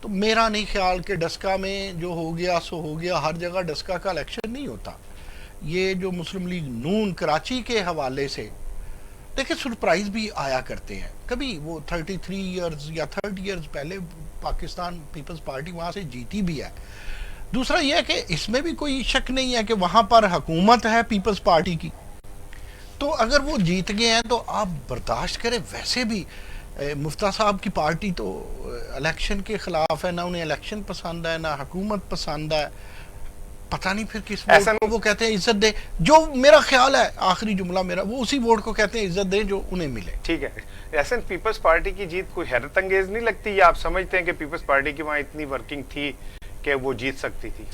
تو میرا نہیں خیال کہ ڈسکا میں جو ہو گیا سو ہو گیا، ہر جگہ ڈسکا کا الیکشن نہیں ہوتا. یہ جو مسلم لیگ نون کراچی کے حوالے سے دیکھیں سرپرائز بھی آیا کرتے ہیں کبھی. وہ 33 ایئرز یا 30 ایئرز پہلے پاکستان پیپلز پارٹی وہاں سے جیتی بھی ہے. دوسرا یہ ہے کہ اس میں بھی کوئی شک نہیں ہے کہ وہاں پر حکومت ہے پیپلز پارٹی کی، تو اگر وہ جیت گئے ہیں تو آپ برداشت کریں. ویسے بھی مفتیٰ صاحب کی پارٹی تو الیکشن کے خلاف ہے، نہ انہیں الیکشن پسند ہے نہ حکومت پسند ہے. پتہ نہیں پھر کس ووٹ کو وہ کہتے ہیں عزت دے. جو میرا خیال ہے آخری جملہ میرا، وہ اسی ووٹ کو کہتے ہیں عزت دیں جو انہیں ملے. ٹھیک ہے. احسن پیپلز پارٹی کی جیت کوئی حیرت انگیز نہیں لگتی، یا آپ سمجھتے ہیں کہ پیپلز پارٹی کی وہاں اتنی ورکنگ تھی کہ وہ جیت سکتی تھی؟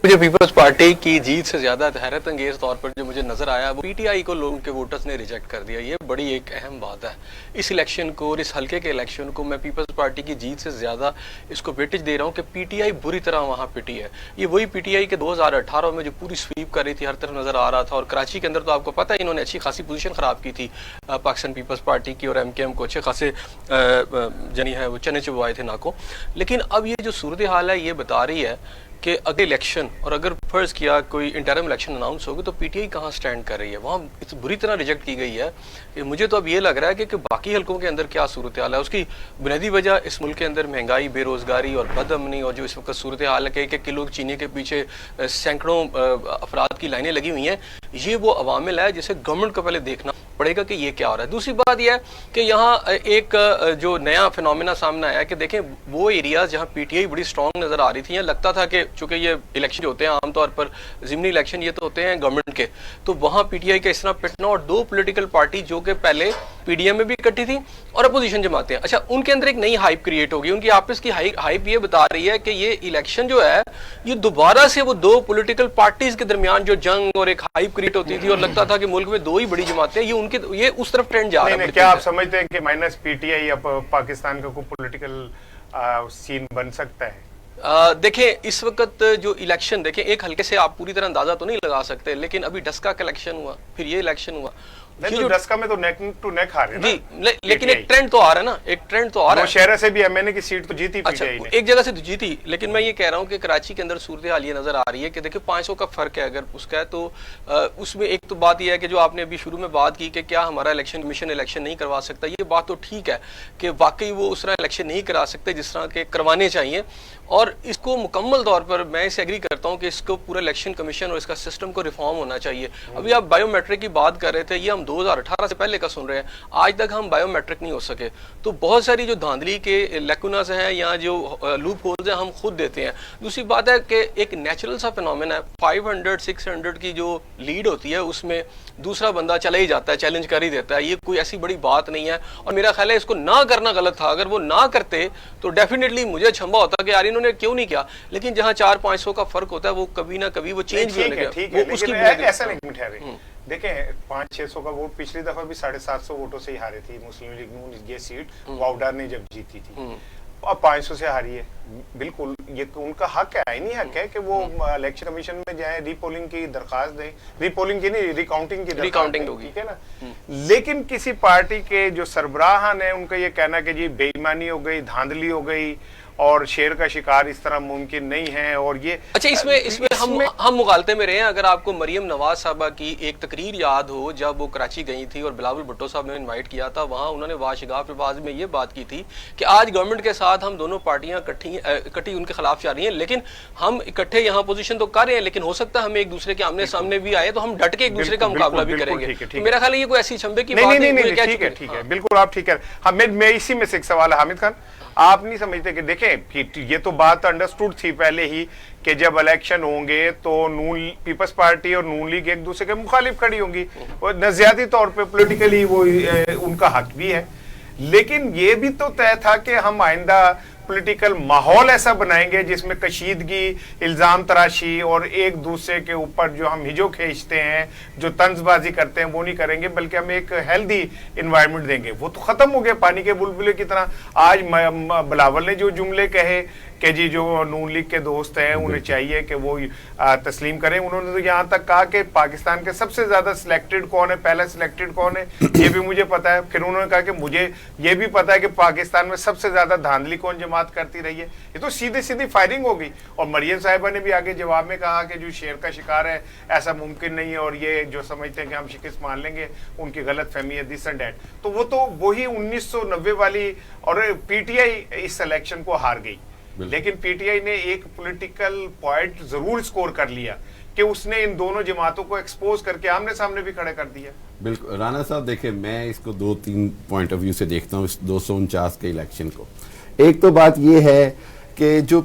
مجھے پیپلز پارٹی کی جیت سے زیادہ حیرت انگیز طور پر جو مجھے نظر آیا وہ پی ٹی آئی کو لوگوں کے ووٹرز نے ریجیکٹ کر دیا. یہ بڑی ایک اہم بات ہے. اس الیکشن کو اور اس حلقے کے الیکشن کو میں پیپلز پارٹی کی جیت سے زیادہ اس کو ویٹیج دے رہا ہوں کہ پی ٹی آئی بری طرح وہاں پٹی ہے. یہ وہی پی ٹی آئی کے 2018 میں جو پوری سویپ کر رہی تھی، ہر طرف نظر آ رہا تھا. اور کراچی کے اندر تو آپ کو پتہ ہے انہوں نے اچھی خاصی پوزیشن خراب کی تھی پاکستان پیپلز پارٹی کی، اور ایم کے ایم کو اچھے خاصے جنی ہے وہ چنے چبوائے تھے ناکو. لیکن اب یہ جو صورتحال ہے یہ بتا رہی ہے کہ اگلے الیکشن، اور اگر فرض کیا کوئی انٹرم الیکشن اناؤنس ہوگی تو پی ٹی آئی کہاں سٹینڈ کر رہی ہے. وہاں اس بری طرح ریجیکٹ کی گئی ہے کہ مجھے تو اب یہ لگ رہا ہے کہ باقی حلقوں کے اندر کیا صورتحال ہے. اس کی بنیادی وجہ اس ملک کے اندر مہنگائی، بے روزگاری اور بد امنی، اور جو اس وقت صورتحال ہے کہ 1 کلو چینی کے پیچھے سینکڑوں افراد کی لائنیں لگی ہوئی ہیں. یہ وہ عوامل ہے جسے گورنمنٹ کو پہلے دیکھنا پڑے گا کہ یہ کیا ہو رہا ہے. دوسری بات یہ ہے کہ یہاں ایک جو نیا فینومینا سامنے آیا کہ دیکھیں وہ ایریاز جہاں پی ٹی آئی بڑی اسٹرانگ نظر آ رہی تھی، لگتا تھا کہ چونکہ یہ الیکشن جو ہوتے ہیں عام طور پر ضمنی الیکشن یہ تو ہوتے ہیں گورنمنٹ کے، تو وہاں پی ٹی آئی کا اس طرح پٹنا، اور دو پولیٹیکل پارٹی جو کہ پہلے پی ڈی ایم میں بھی اکٹھی تھی اور اپوزیشن جماعتیں ہیں، اچھا ان کے اندر ایک نئی ہائپ کریٹ ہوگی. ان کی آپس کی ہائپ یہ بتا رہی ہے کہ یہ الیکشن جو ہے یہ دوبارہ سے وہ دو پولیٹیکل پارٹیز کے درمیان جو جنگ اور ایک ہائپ کریٹ ہوتی تھی اور لگتا تھا کہ ملک میں دو ہی بڑی جماعتیں، یہ اس طرف ٹرینڈ جا رہا ہے. کیا آپ سمجھتے ہیں کہ مائنس پی ٹی آئی اب پاکستان کا کوئی پولیٹیکل سین بن سکتا ہے؟ دیکھیں اس وقت جو الیکشن، دیکھیں ایک حلقے سے آپ پوری طرح اندازہ تو نہیں لگا سکتے، لیکن ابھی ڈسکا کا الیکشن ہوا، پھر یہ الیکشن ہوا. ڈسکا میں تو نیک ٹو نیک ہارے نا جی، لیکن ایک ٹرینڈ تو آ رہا ہے نا، ایک ٹرینڈ تو آ رہا ہے. شہرہ سے بھی ایم این اے کی سیٹ تو جیتی پی اچھا ٹی آئی نے، ایک جگہ سے تو جیتی، لیکن میں یہ کہہ رہا ہوں کہ کراچی کے اندر صورتحال یہ نظر آ رہی ہے کہ دیکھیں 500 کا فرق ہے اگر اس کا ہے تو اس میں ایک تو بات یہ ہے کہ جو آپ نے ابھی شروع میں بات کی کہ کیا ہمارا الیکشن کمیشن الیکشن نہیں کروا سکتا، یہ بات تو ٹھیک ہے کہ واقعی وہ اس طرح الیکشن نہیں کرا سکتے جس طرح کے کروانے چاہیے، اور اس کو مکمل طور پر میں اسے ایگری کرتا ہوں کہ اس کو پورا الیکشن کمیشن اور اس کا سسٹم کو ریفارم ہونا چاہیے. ابھی آپ بائیو میٹرک کی بات کر رہے تھے، یہ ہم 2018 سے پہلے کا سن رہے ہیں، آج تک ہم بائیو میٹرک نہیں ہو سکے. تو بہت ساری جو دھاندلی کے لیکوناز ہیں یا جو لوپ ہولز ہیں ہم خود دیتے ہیں. دوسری بات ہے کہ ایک نیچرل سا فینومین ہے، 500 600 کی جو لیڈ ہوتی ہے اس میں دوسرا بندہ چلا ہی جاتا ہے، چیلنج کر ہی دیتا ہے. یہ کوئی ایسی بڑی بات نہیں ہے، اور میرا خیال ہے اس کو نہ کرنا غلط تھا. اگر وہ نہ کرتے تو ڈیفینیٹلی مجھے چھمبا ہوتا کہ یار انہوں نے کیوں نہیں کیا. لیکن جہاں 400-500 کا فرق ہوتا ہے وہ کبھی نہ کبھی وہ چینج بھی ہونے کا ایسا نہیں ٹھہرے. دیکھیں 500-600 کا ووٹ پچھلی دفعہ بھی 750 ووٹوں سے ہی ہاری تھی مسلم لیگ نون یہ سیٹ واؤڈا نے جب جیتی تھی. اب 500 سے ہاری ہے، بالکل یہ ان کا حق ہے، آئینی حق ہے کہ وہ الیکشن کمیشن میں جائیں، ری پولنگ کی درخواست دیں، ری پولنگ کی نہیں ریکاؤنٹنگ کی درخواست دیں، ٹھیک ہے نا. لیکن کسی پارٹی کے جو سربراہان ہیں ان کا یہ کہنا کہ جی بے ایمانی ہو گئی، دھاندلی ہو گئی اور شیر کا شکار اس طرح ممکن نہیں ہے، اور یہ اچھا اس میں ہم مغالطے میں رہے ہیں. اگر آپ کو مریم نواز صاحبہ کی ایک تقریر یاد ہو جب وہ کراچی گئی تھی اور بلاول بھٹو صاحب نے انوائٹ کیا تھا، وہاں انہوں نے واشگاہ پہ بعض میں یہ بات کی تھی کہ آج گورنمنٹ کے ساتھ ہم دونوں پارٹیاں اکٹھی ان کے خلاف جا رہی ہیں، لیکن ہم اکٹھے یہاں پوزیشن تو کر رہے ہیں، لیکن ہو سکتا ہے ہم ایک دوسرے کے آمنے سامنے بھی آئے تو ہم ڈٹ کے ایک دوسرے کا مقابلہ بھی کریں گے. میرا خیال ہے یہ کوئی ایسی چھمبے کی بات نہیں. ٹھیک ہے بالکل آپ ٹھیک ہے. میں اسی میں سے ایک سوال ہے حامد خان، آپ نہیں سمجھتے کہ دیکھیں یہ تو بات انڈرسٹوڈ تھی پہلے ہی کہ جب الیکشن ہوں گے تو نون پیپلز پارٹی اور نون لیگ ایک دوسرے کے مخالف کھڑی ہوں گی، اور نظریاتی طور پہ پولیٹیکلی وہ ان کا حق بھی ہے، لیکن یہ بھی تو طے تھا کہ ہم آئندہ پولیٹیکل ماحول ایسا بنائیں گے جس میں کشیدگی، الزام تراشی اور ایک دوسرے کے اوپر جو ہم ہجو کھینچتے ہیں، جو طنز بازی کرتے ہیں وہ نہیں کریں گے، بلکہ ہم ایک ہیلدی انوائرمنٹ دیں گے. وہ تو ختم ہو گیا پانی کے بلبلے کی طرح. آج بلاول نے جو جملے کہے کہ جی جو نون لیگ کے دوست ہیں انہیں چاہیے کہ وہ تسلیم کریں. انہوں نے تو یہاں تک کہا کہ پاکستان کے سب سے زیادہ سلیکٹڈ کون ہے, پہلا سلیکٹڈ کون ہے یہ بھی مجھے پتا ہے. پھر انہوں نے کہا کہ مجھے یہ بھی پتا ہے کہ پاکستان میں سب سے زیادہ دھاندلی کون جماعت کرتی رہی ہے. یہ تو سیدھی سیدھی فائرنگ ہو گئی. اور مریم صاحبہ نے بھی آگے جواب میں کہا کہ جو شیر کا شکار ہے ایسا ممکن نہیں ہے, اور یہ جو سمجھتے ہیں کہ ہم شکست مان لیں گے ان کی غلط فہمی ہے دس اینڈ دیٹ. تو وہ تو وہی 1990 والی, اور P T I us election کو ہار گئی. لیکن پی ٹی آئی نے ایک پولیٹیکل پوائنٹ ضرور سکور کر لیا کہ اس نے ان دونوں جماعتوں کو ایکسپوز کر کے آمنے سامنے بھی کھڑے کر دیا. بالکل رانا صاحب دیکھیں, میں اس کو 2-3 پوائنٹ آف ویو سے دیکھتا ہوں اس 249 کے الیکشن کو. ایک تو بات یہ ہے کہ جو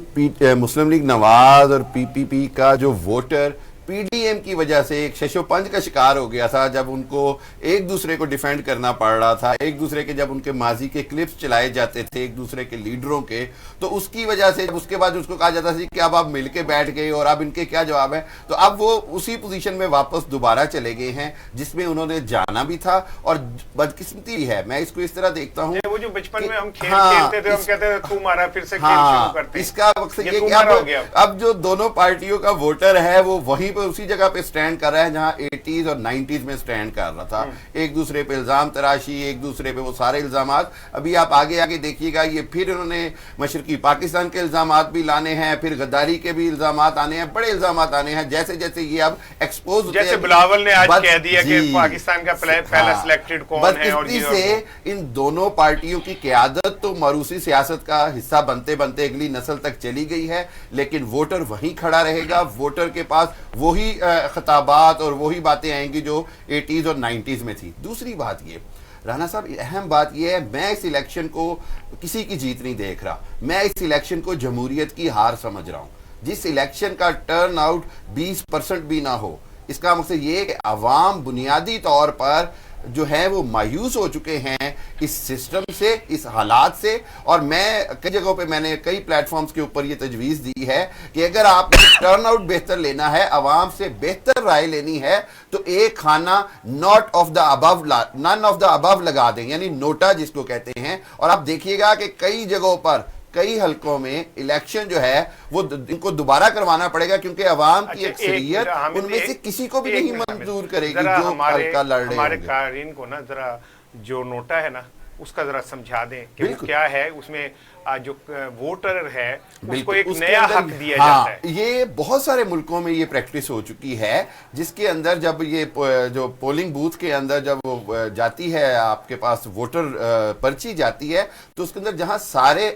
مسلم لیگ نواز اور پی پی پی کا جو ووٹر پی ڈی ایم کی وجہ سے ایک شش و پنج کا شکار ہو گیا تھا, جب ان کو ایک دوسرے کو ڈیفینڈ کرنا پڑ رہا تھا, ایک دوسرے کے جب ان کے ماضی کے کلپس چلائے جاتے تھے ایک دوسرے کے لیڈروں کے, تو اس کی وجہ سے اس کے بعد اس کو کہا جاتا تھا کہ اب آپ مل کے بیٹھ گئے اور اب ان کے کیا جواب ہے. تو اب وہ اسی پوزیشن میں واپس دوبارہ چلے گئے ہیں جس میں انہوں نے جانا بھی تھا, اور بدقسمتی بھی ہے. میں اس کو اس طرح دیکھتا ہوں وہ جو بچپن میں ہم کھیلتے تھے, ہم کہتے تھے تو مارا پھر سے کھیل شروع کرتے ہیں. اس کا مقصد یہ کہ اب جو دونوں پارٹیوں کا ووٹر ہے وہ وہیں پہ اسی جگہ پہ سٹینڈ کر رہا ہے جہاں 80s اور 90s میں سٹینڈ کر رہا تھا. ایک دوسرے پہ الزام تراشی, ایک دوسرے پہ وہ سارے الزامات. ابھی آپ آگے دیکھیے گا, یہ پھر انہوں نے مشرقی پاکستان کے الزامات بھی لانے ہیں, پھر غداری کے بھی الزامات آنے ہیں, بڑے الزامات آنے ہیں. جیسے جیسے یہ اب ایکسپوز ہوتے ہیں, جیسے بلاول نے آج کہہ دیا کہ پاکستان کا پہلا سلیکٹڈ کون ہے, اور بدقسمتی سے ان دونوں پارٹیوں کی قیادت تو موروثی سیاست کا حصہ بنتے بنتے اگلی نسل تک چلی گئی ہے, لیکن ووٹر وہیں کھڑا رہے گا. ووٹر کے پاس وہی خطابات اور وہی باتیں آئیں گی جو 80s اور 90s میں تھی. دوسری بات یہ رانا صاحب, اہم بات یہ ہے, میں اس الیکشن کو کسی کی جیت نہیں دیکھ رہا, میں اس الیکشن کو جمہوریت کی ہار سمجھ رہا ہوں. جس الیکشن کا ٹرن آؤٹ 20% بھی نہ ہو, اس کا مقصد یہ ہے کہ عوام بنیادی طور پر جو ہے وہ مایوس ہو چکے ہیں اس سسٹم سے, اس حالات سے. اور میں کئی جگہوں پہ میں نے کئی پلیٹ فارمز کے اوپر یہ تجویز دی ہے کہ اگر آپ نے ٹرن آؤٹ بہتر لینا ہے, عوام سے بہتر رائے لینی ہے, تو ایک کھانا not of the Abu, none of the ابو لگا دیں, یعنی نوٹا جس کو کہتے ہیں. اور آپ دیکھیے گا کہ کئی جگہوں پر کئی حلقوں میں الیکشن جو ہے وہ ان کو دوبارہ کروانا پڑے گا, کیونکہ عوام کی اکثریت ان میں سے کسی کو بھی نہیں منظور کرے گی جو حلقہ لڑ رہے ہوں گے. ہمارے قارئین کو نا ذرا جو نوٹا ہے نا اس کا ذرا سمجھا دیں کہ وہ کیا ہے. اس میں جو ووٹر ہے اس کو ایک نیا حق دیا جاتا ہے. یہ بہت سارے ملکوں میں یہ پریکٹس ہو چکی ہے, جس کے اندر جب یہ جو پولنگ بوتھ کے اندر جب وہ جاتی ہے, آپ کے پاس ووٹر پرچی جاتی ہے, تو اس کے اندر جہاں سارے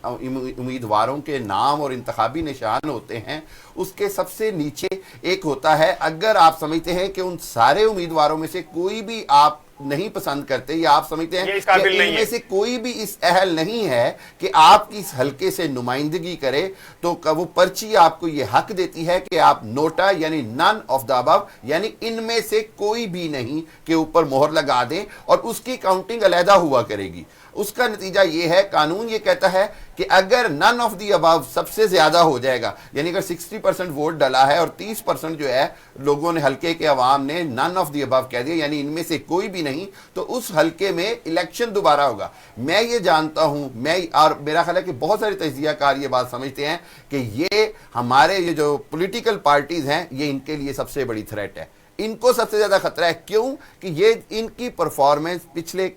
امیدواروں کے نام اور انتخابی نشان ہوتے ہیں, اس کے سب سے نیچے ایک ہوتا ہے, اگر آپ سمجھتے ہیں کہ ان سارے امیدواروں میں سے کوئی بھی آپ نہیں پسند کرتے, یا آپ سمجھتے ہیں کہ ان میں سے کوئی بھی اس اہل نہیں ہے کہ آپ کی اس حلقے سے نمائندگی کرے, تو وہ پرچی آپ کو یہ حق دیتی ہے کہ آپ نوٹا یعنی نن آف دا ابو, یعنی ان میں سے کوئی بھی نہیں کے اوپر مہر لگا دیں, اور اس کی کاؤنٹنگ علیحدہ ہوا کرے گی. اس کا نتیجہ یہ ہے, قانون یہ کہتا ہے کہ اگر نن آف دی ابو سب سے زیادہ ہو جائے گا, یعنی اگر 60% ووٹ ڈلا ہے اور 30% جو ہے لوگوں نے, حلقے کے عوام نے نن آف دی ابو کہہ دیا, یعنی ان میں سے کوئی بھی نہیں, تو اس حلقے میں الیکشن دوبارہ ہوگا. میں یہ جانتا ہوں, اور میرا خیال ہے کہ بہت سارے تجزیہ کار یہ بات سمجھتے ہیں کہ یہ ہمارے یہ جو پولیٹیکل پارٹیز ہیں یہ ان کے لیے سب سے بڑی تھریٹ ہے, ان کو سب سے زیادہ خطرہ ہے. کیوں کہ یہ ان کی پرفارمنس پچھلے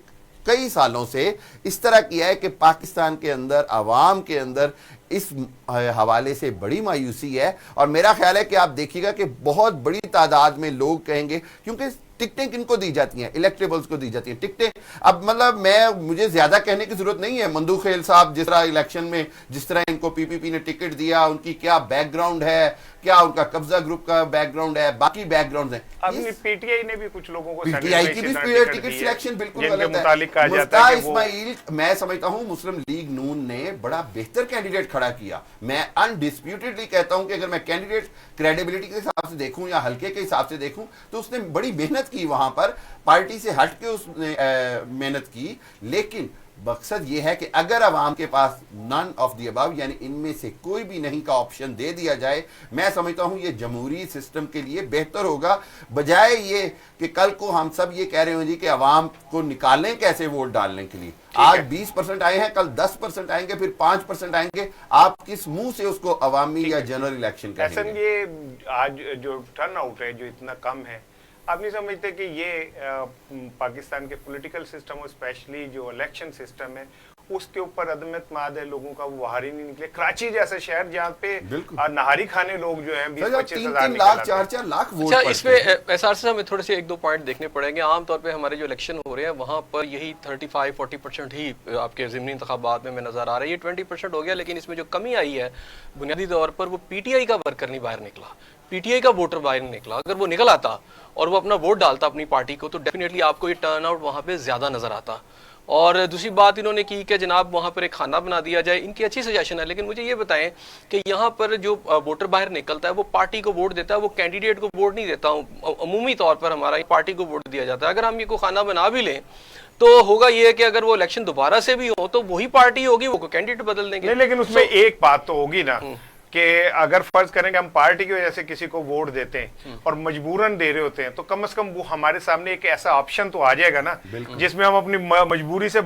کئی سالوں سے اس طرح کیا ہے کہ پاکستان کے اندر, عوام کے اندر اس حوالے سے بڑی مایوسی ہے. اور میرا خیال ہے کہ آپ دیکھیے گا کہ بہت بڑی تعداد میں لوگ کہیں گے, کیونکہ ٹکٹیں کن کو دی جاتی ہیں, الیکٹیبلز کو دی جاتی ہیں ٹکٹیں. اب مطلب مجھے زیادہ کہنے کی ضرورت نہیں ہے, مندو خیل صاحب جس طرح الیکشن میں جس طرح ان کو پی پی پی نے ٹکٹ دیا, ان کی کیا بیک گراؤنڈ ہے, کیا ان کا قبضہ گروپ کا بیک گراؤنڈ ہے, باقی بیک گراؤنڈ ہیں. ابھی پی ٹی آئی نے بھی کچھ لوگوں کو, پی ٹی آئی کی بھی ٹکٹ سلیکشن بالکل غلط ہے. مفتاح اسماعیل, میں سمجھتا ہوں مسلم لیگ نون نے بڑا بہتر کینڈیڈیٹ کھڑا کیا. میں انڈسپیوٹڈلی کہتا ہوں کہ اگر میں کینڈیڈیٹ کریڈیبلٹی کے حساب سے دیکھوں یا حلقے کے حساب سے دیکھوں, تو اس نے بڑی محنت کی, وہاں پر پارٹی سے ہٹ کے اس نے محنت کی, لیکن مقصد یہ ہے کہ اگر عوام کے پاس نن آف دی ابو یعنی ان میں سے کوئی بھی نہیں کا آپشن دے دیا جائے، میں سمجھتا ہوں یہ جمہوری سسٹم کے لیے بہتر ہوگا، بجائے یہ کہ کل کو ہم سب یہ کہہ رہے ہوں جی کہ عوام کو نکالیں کیسے ووٹ ڈالنے کے لیے۔ آج 20% آئے ہیں، کل 10% آئیں گے، پھر 5% آئیں گے، آپ کس منہ سے اس کو عوامی یا جنرل الیکشن کہیں گے؟ یہ آج جو ٹرن آؤٹ ہے جو اتنا کم ہے، آپ نہیں سمجھتے کہ یہ پاکستان کے پولیٹیکل سسٹم اور اسپیشلی جو الیکشن سسٹم ہے اس کے اوپر عدم اعتماد ہے لوگوں کا، وہ باہر ہی نہیں نکلے۔ کراچی جیسا شہر جہاں پہ نہاری کھانے لوگ جو ہیں 20-25 ہزار لاکھ 4 لاکھ ووٹ اچھا، اس میں ایسار سے ہمیں تھوڑے سے 1-2 پوائنٹ دیکھنے پڑیں گے۔ عام طور پہ ہمارے جو الیکشن ہو رہے ہیں وہاں پر یہی 35-40% ہی آپ کے ضمنی انتخابات میں نظر آ رہا ہے، یہ 20% ہو گیا، لیکن اس میں جو کمی آئی ہے بنیادی طور پر وہ پی ٹی آئی کا ورکر نہیں باہر نکلا، پی ٹی آئی کا ووٹر باہر نہیں نکلا۔ اگر وہ نکل آتا اور وہ اپنا ووٹ ڈالتا اپنی پارٹی کو تو ڈیفینیٹلی آپ کو یہ ٹرن آؤٹ وہاں پہ زیادہ نظر آتا۔ اور دوسری بات انہوں نے کی کہ جناب وہاں پر ایک کھانا بنا دیا جائے، ان کی اچھی سجیشن ہے، لیکن مجھے یہ بتائیں کہ یہاں پر جو ووٹر باہر نکلتا ہے وہ پارٹی کو ووٹ دیتا ہے، وہ کینڈیڈیٹ کو ووٹ نہیں دیتا۔ عمومی طور پر ہمارا پارٹی کو ووٹ دیا جاتا ہے۔ اگر ہم یہ کو کھانا بنا بھی لیں تو ہوگا یہ کہ اگر وہ الیکشن دوبارہ سے بھی ہو تو وہی پارٹی ہوگی، وہ کینڈیڈیٹ بدل دیں گے۔ لیکن اس میں ایک بات تو ہوگی نا کہ اگر فرض کریں کہ ہم پارٹی کی وجہ سے کسی کو ووٹ دیتے ہیں اور مجبوراً دے رہے ہوتے ہیں تو کم از کم وہ ہمارے سامنے ایک ایسا آپشن تو آ جائے گا نا جس میں ہم اپنی مجبوری سے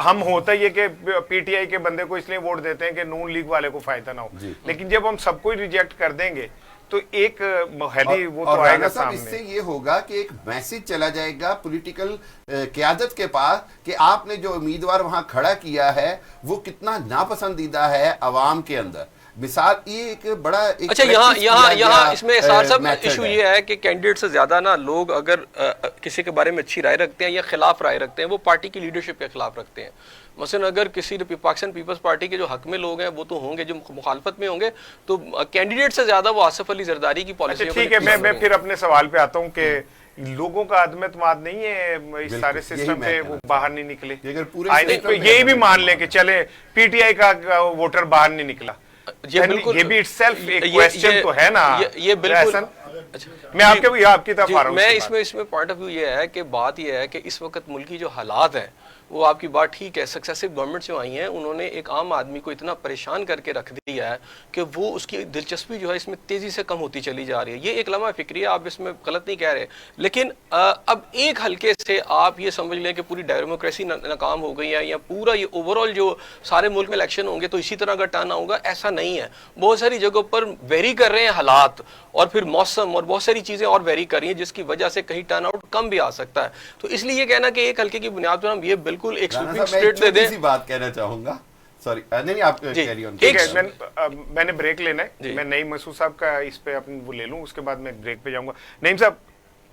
ہم ہوتا یہ کہ پی ٹی آئی کے بندے کو اس لیے ووٹ دیتے ہیں کہ نون لیگ والے کو فائدہ نہ ہو، لیکن جب ہم سب کو ریجیکٹ کر دیں گے تو ایک محلی وہ تو آئے گا سامنے۔ اس سے یہ ہوگا کہ ایک میسج چلا جائے گا پولیٹیکل قیادت کے پاس کہ آپ نے جو امیدوار وہاں کھڑا کیا ہے وہ کتنا ناپسندیدہ ہے عوام کے اندر۔ مثال یہ ایک بڑا اچھا یہاں اس میں سار صاحب ایشو یہ ہے کہ کینڈیڈیٹ سے زیادہ نا لوگ اگر کسی کے بارے میں اچھی رائے رکھتے ہیں یا خلاف رائے رکھتے ہیں وہ پارٹی کی لیڈرشپ کے خلاف رکھتے ہیں۔ مثلا اگر کسی پاکستان پیپلز پارٹی کے جو حق میں لوگ ہیں وہ تو ہوں گے، جو مخالفت میں ہوں گے تو کینڈیڈیٹ سے زیادہ وہ آصف علی زرداری کی پالیسی۔ ٹھیک ہے، میں پھر اپنے سوال پہ آتا ہوں کہ لوگوں کا عدم اعتماد نہیں ہے اس سارے سسٹم پہ، وہ باہر نہیں نکلے۔ یہی بھی مان لیں کہ چلے پی ٹی آئی کا ووٹر باہر نہیں نکلا، یہ بھی اٹ سیلف ایک کوسچن تو ہے نا۔ یہ بالکل میں آپ کی طرف آ رہا ہوں۔ میں اس میں پوائنٹ آف ویو یہ ہے کہ بات یہ ہے کہ اس وقت ملکی جو حالات ہیں وہ آپ کی بات ٹھیک ہے، سکسیسو گورنمنٹس جو آئی ہیں انہوں نے ایک عام آدمی کو اتنا پریشان کر کے رکھ دیا ہے کہ وہ اس کی دلچسپی جو ہے اس میں تیزی سے کم ہوتی چلی جا رہی ہے۔ یہ ایک لمحہ فکری ہے، آپ اس میں غلط نہیں کہہ رہے، لیکن اب ایک حلقے سے آپ یہ سمجھ لیں کہ پوری ڈیموکریسی ناکام ہو گئی ہے یا پورا یہ اوور آل جو سارے ملک میں الیکشن ہوں گے تو اسی طرح کا ٹرن ہوگا، ایسا نہیں ہے۔ بہت ساری جگہوں پر ویری کر رہے ہیں حالات اور پھر موسم اور بہت ساری چیزیں اور ویری کر رہی ہیں جس کی وجہ سے کہیں ٹرن آؤٹ کم بھی آ سکتا ہے۔ تو اس لیے یہ کہنا کہ ایک حلقے کی بنیاد پر ہم یہ بالکل ایک میں بات کہنا چاہوں گا، سوری نہیں آپ کیری آن۔ ٹھیک ہے، میں نے بریک لینا ہے، میں نعیم مسعود صاحب کا اس پہ اپنے وہ لے لوں، اس کے بعد میں بریک پہ جاؤں گا۔ نعیم صاحب،